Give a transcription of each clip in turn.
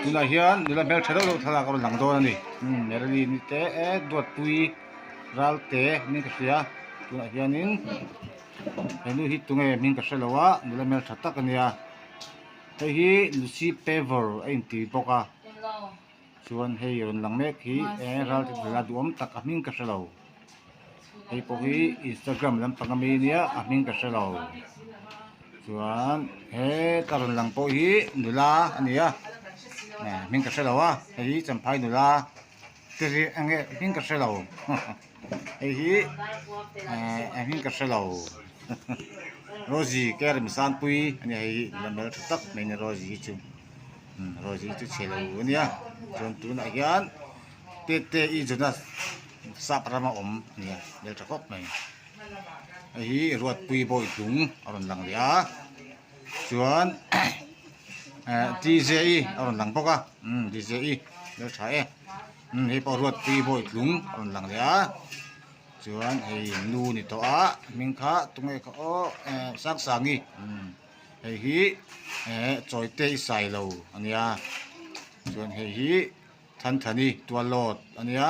tuna hian nula mel thado lo thala ka lang do ani nerali ni te dot pui ral te min ka sia tuna hianin henu hi tunge min ka hrelowa nula mel thatak ania hei hi lucy paver a in ti boka chuan hei ron lang mek hi ral te thla duam tak a min ka hrelo hei po hi Instagram lampang ami nia a min ka hrelo chuan he karon lang po hi nula ania min ka hrelo hei champhai nula tiri ange min ka hrelo hei hi min ka hrelo Rosie ker misan pui ani hei lamel tak mai ni Rosie chu Rosie chu chelo ania chuan tuna hian te i jona saprama om nia del takop mai hi ruat pui boi tung aron lang lia chuan DJI aron lang boka DJI del thae hei po ruat pui boi tung aron lang lia chuan hei nu ni to a mingkha tungai ka o sak sangi hei hi choi te sai lo ania chuan hei hi than thani tualot ania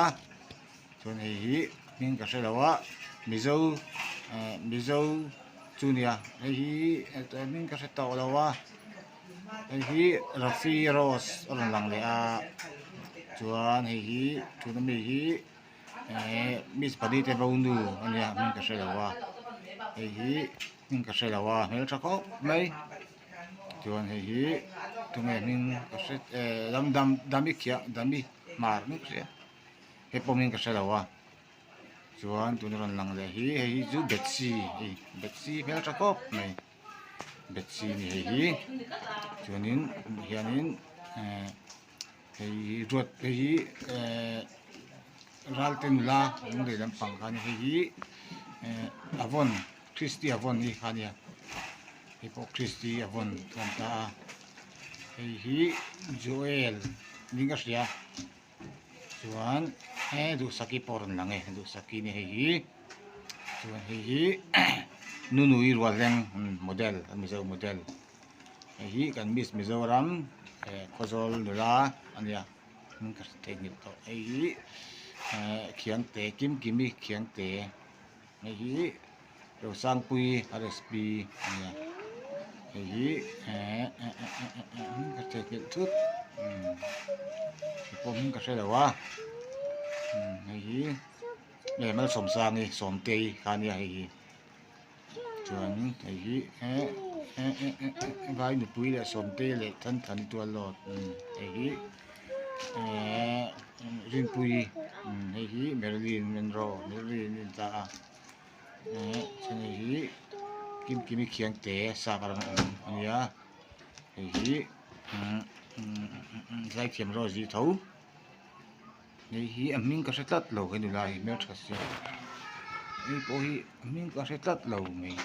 chuan hei hi min ka hrelawa Mizo Junior hei hi min ka hre to lawa hei hi Rafi Rose aron lang le a chuan hei hi thuna mi hi Miss Padite Baunu ania min ka hrelawa hei hi min ka hrelawa hmel thako mai chuan hei hi tunge min ka hre dami khia dami mar min ka hre hei po min ka hrelawa chuan tunaron lang le hi hei chu Betsy hmel thako mai Betsy ni hei hi chuanin hianin hei ruat hei ralten la ong de lampang khan hei hi Avon Christy Avon hi khania hei po Christy Avon tlanta hei hi Joel ninga sia chuan du saki poron lang du saki ni hei hi chuan hei hi nunui rualeng model Mizo model hei hi kan Miss Mizoram khozol nula ania min ka te ni to hei hi khiang te kimi khiang te hei hi ro sang pui RSP ania hei hi min ka te ni thut po min ka hrelawa hei hi mal som sangi som te khania hei hi chuan hei hi vai nu pui le som te le than thani tu lot hei hi rin pui hei hi Marilyn Monroe in ta chen hei hi kimi khiang te sakarang ania hei hi lai thiam Rosie tho hei hi aming ka hretlat lo hei nula hi mer tha sia hei po hi aming ka hretlat lo mai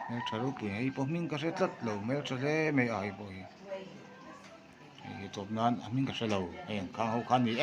mer tharu pui hei po aming ka hretlat lo mer tha le mai ai po hi hei top nan aming ka hrelo hei khang ho khan ni